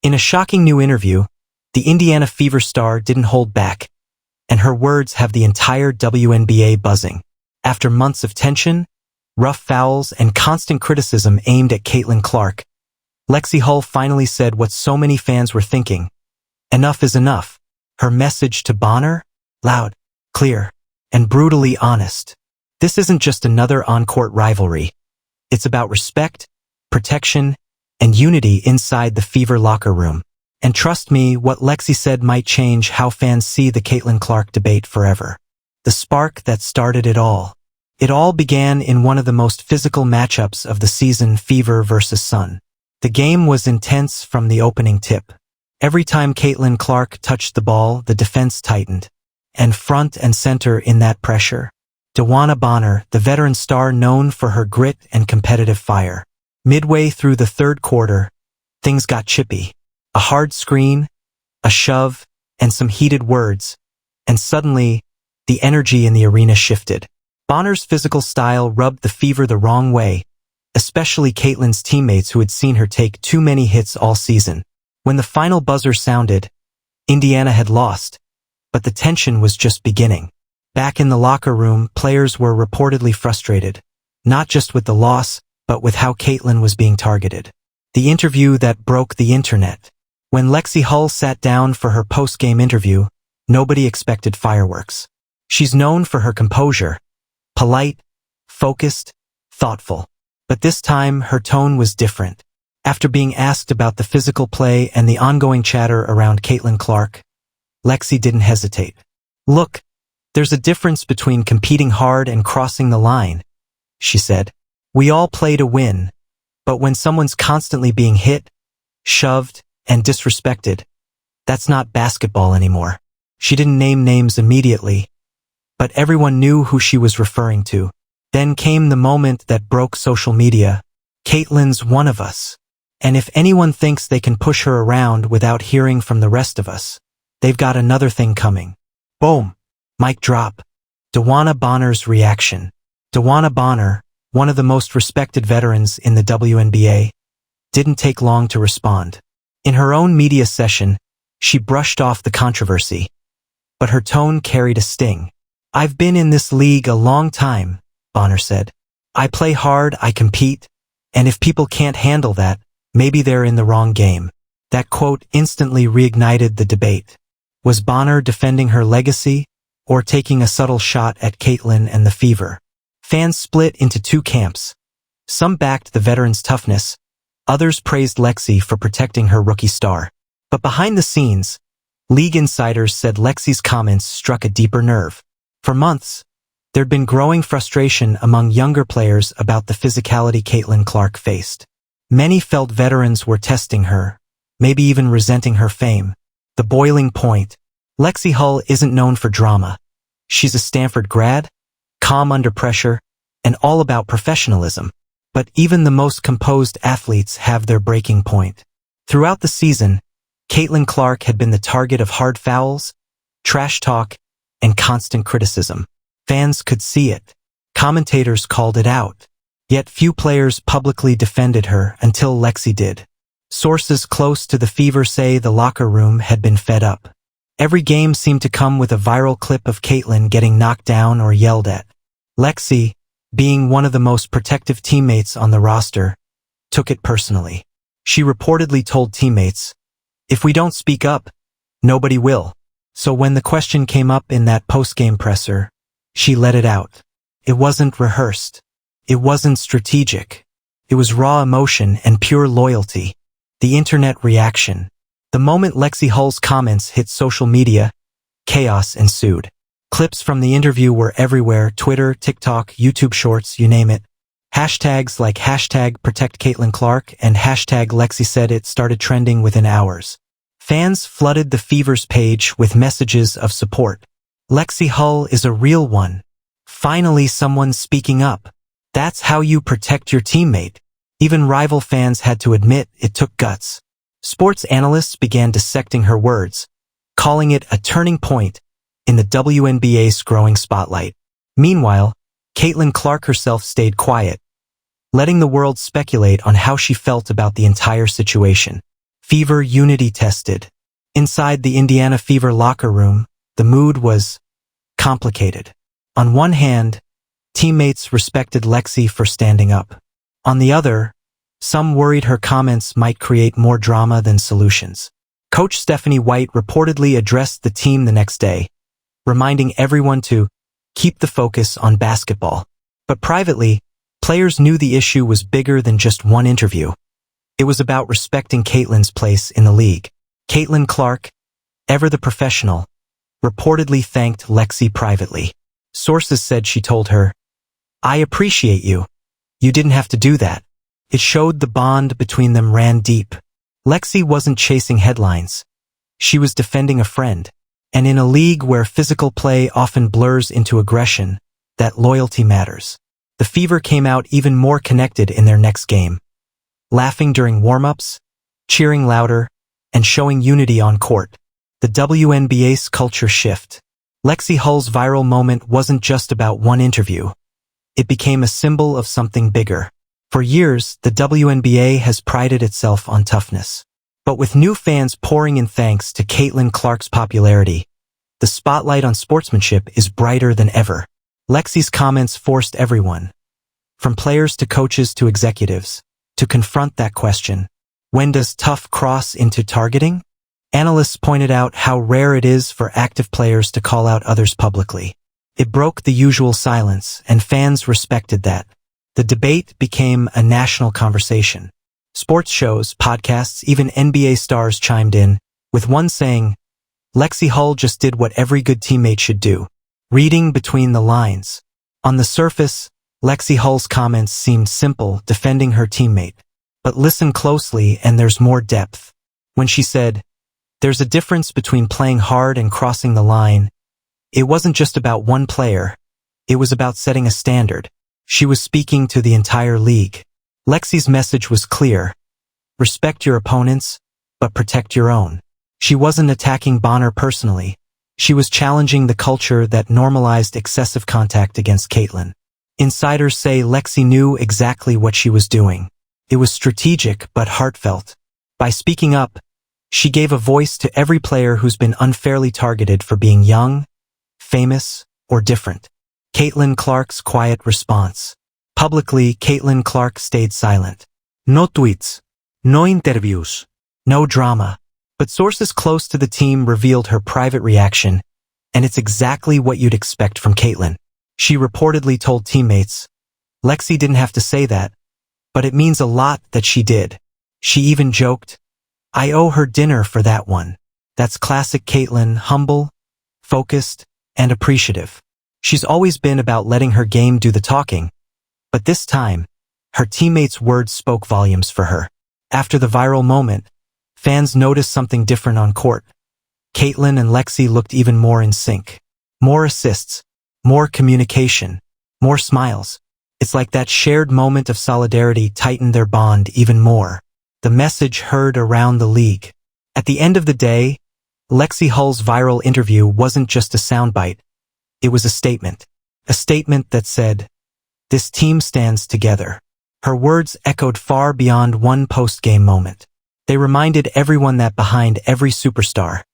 In a shocking new interview, the Indiana Fever star didn't hold back, and her words have the entire WNBA buzzing. After months of tension, rough fouls, and constant criticism aimed at Caitlin Clark, Lexie Hull finally said what so many fans were thinking. Enough is enough. Her message to Bonner? Loud, clear, and brutally honest. This isn't just another on-court rivalry. It's about respect, protection, and unity inside the Fever locker room. And trust me, what Lexie said might change how fans see the Caitlin Clark debate forever. The spark that started it all. It all began in one of the most physical matchups of the season, Fever versus Sun. The game was intense from the opening tip. Every time Caitlin Clark touched the ball, the defense tightened. And front and center in that pressure, DeWanna Bonner, the veteran star known for her grit and competitive fire. Midway through the third quarter, things got chippy. A hard screen, a shove, and some heated words, and suddenly, the energy in the arena shifted. Bonner's physical style rubbed the Fever the wrong way, especially Caitlin's teammates who had seen her take too many hits all season. When the final buzzer sounded, Indiana had lost, but the tension was just beginning. Back in the locker room, players were reportedly frustrated, not just with the loss, but with how Caitlin was being targeted. The interview that broke the internet. When Lexie Hull sat down for her post-game interview, nobody expected fireworks. She's known for her composure, polite, focused, thoughtful. But this time, her tone was different. After being asked about the physical play and the ongoing chatter around Caitlin Clark, Lexie didn't hesitate. Look, there's a difference between competing hard and crossing the line, she said. We all play to win, but when someone's constantly being hit, shoved, and disrespected, that's not basketball anymore. She didn't name names immediately, but everyone knew who she was referring to. Then came the moment that broke social media. Caitlin's one of us. And if anyone thinks they can push her around without hearing from the rest of us, they've got another thing coming. Boom. Mic drop. DeWanna Bonner's reaction. DeWanna Bonner, one of the most respected veterans in the WNBA, didn't take long to respond. In her own media session, she brushed off the controversy, but her tone carried a sting. I've been in this league a long time, Bonner said. I play hard, I compete, and if people can't handle that, maybe they're in the wrong game. That quote instantly reignited the debate. Was Bonner defending her legacy, or taking a subtle shot at Caitlin and the Fever? Fans split into two camps. Some backed the veteran's toughness, others praised Lexie for protecting her rookie star. But behind the scenes, league insiders said Lexie's comments struck a deeper nerve. For months, there'd been growing frustration among younger players about the physicality Caitlin Clark faced. Many felt veterans were testing her, maybe even resenting her fame. The boiling point. Lexie Hull isn't known for drama. She's a Stanford grad, calm under pressure, and all about professionalism. But even the most composed athletes have their breaking point. Throughout the season, Caitlin Clark had been the target of hard fouls, trash talk, and constant criticism. Fans could see it. Commentators called it out. Yet few players publicly defended her until Lexie did. Sources close to the Fever say the locker room had been fed up. Every game seemed to come with a viral clip of Caitlin getting knocked down or yelled at. Lexie, being one of the most protective teammates on the roster, took it personally. She reportedly told teammates, "If we don't speak up, nobody will." So when the question came up in that post-game presser, she let it out. It wasn't rehearsed. It wasn't strategic. It was raw emotion and pure loyalty. The internet reaction. The moment Lexie Hull's comments hit social media, chaos ensued. Clips from the interview were everywhere: Twitter, TikTok, YouTube Shorts, you name it. Hashtags like #ProtectCaitlinClark and #LexieSaidIt started trending within hours. Fans flooded the Fever's page with messages of support. Lexie Hull is a real one. Finally, someone speaking up. That's how you protect your teammate. Even rival fans had to admit it took guts. Sports analysts began dissecting her words, calling it a turning point in the WNBA's growing spotlight. Meanwhile, Caitlin Clark herself stayed quiet, letting the world speculate on how she felt about the entire situation. Fever unity tested. Inside the Indiana Fever locker room, the mood was complicated. On one hand, teammates respected Lexie for standing up. On the other, some worried her comments might create more drama than solutions. Coach Stephanie White reportedly addressed the team the next day, reminding everyone to keep the focus on basketball. But privately, players knew the issue was bigger than just one interview. It was about respecting Caitlin's place in the league. Caitlin Clark, ever the professional, reportedly thanked Lexie privately. Sources said she told her, "I appreciate you. You didn't have to do that." It showed the bond between them ran deep. Lexie wasn't chasing headlines. She was defending a friend. And in a league where physical play often blurs into aggression, that loyalty matters. The Fever came out even more connected in their next game, laughing during warm-ups, cheering louder, and showing unity on court. The WNBA's culture shift. Lexie Hull's viral moment wasn't just about one interview. It became a symbol of something bigger. For years, the WNBA has prided itself on toughness. But with new fans pouring in thanks to Caitlin Clark's popularity, the spotlight on sportsmanship is brighter than ever. Lexie's comments forced everyone, from players to coaches to executives, to confront that question. When does tough cross into targeting? Analysts pointed out how rare it is for active players to call out others publicly. It broke the usual silence, and fans respected that. The debate became a national conversation. Sports shows, podcasts, even NBA stars chimed in, with one saying, "Lexie Hull just did what every good teammate should do." Reading between the lines. On the surface, Lexie Hull's comments seemed simple, defending her teammate. But listen closely and there's more depth. When she said, "There's a difference between playing hard and crossing the line," it wasn't just about one player. It was about setting a standard. She was speaking to the entire league. Lexie's message was clear. Respect your opponents, but protect your own. She wasn't attacking Bonner personally. She was challenging the culture that normalized excessive contact against Caitlin. Insiders say Lexie knew exactly what she was doing. It was strategic but heartfelt. By speaking up, she gave a voice to every player who's been unfairly targeted for being young, famous, or different. Caitlin Clark's quiet response. Publicly, Caitlin Clark stayed silent. No tweets, no interviews, no drama. But sources close to the team revealed her private reaction, and it's exactly what you'd expect from Caitlin. She reportedly told teammates, "Lexie didn't have to say that, but it means a lot that she did." She even joked, "I owe her dinner for that one." That's classic Caitlin, humble, focused, and appreciative. She's always been about letting her game do the talking, but this time, her teammates' words spoke volumes for her. After the viral moment, fans noticed something different on court. Caitlin and Lexie looked even more in sync. More assists, more communication, more smiles. It's like that shared moment of solidarity tightened their bond even more. The message heard around the league. At the end of the day, Lexie Hull's viral interview wasn't just a soundbite. It was a statement. A statement that said, "This team stands together." Her words echoed far beyond one post-game moment. They reminded everyone that behind every superstar,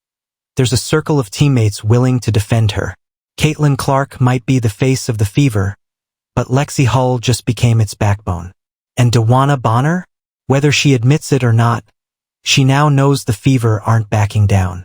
there's a circle of teammates willing to defend her. Caitlin Clark might be the face of the Fever, but Lexie Hull just became its backbone. And DeWanna Bonner? Whether she admits it or not, she now knows the Fever aren't backing down.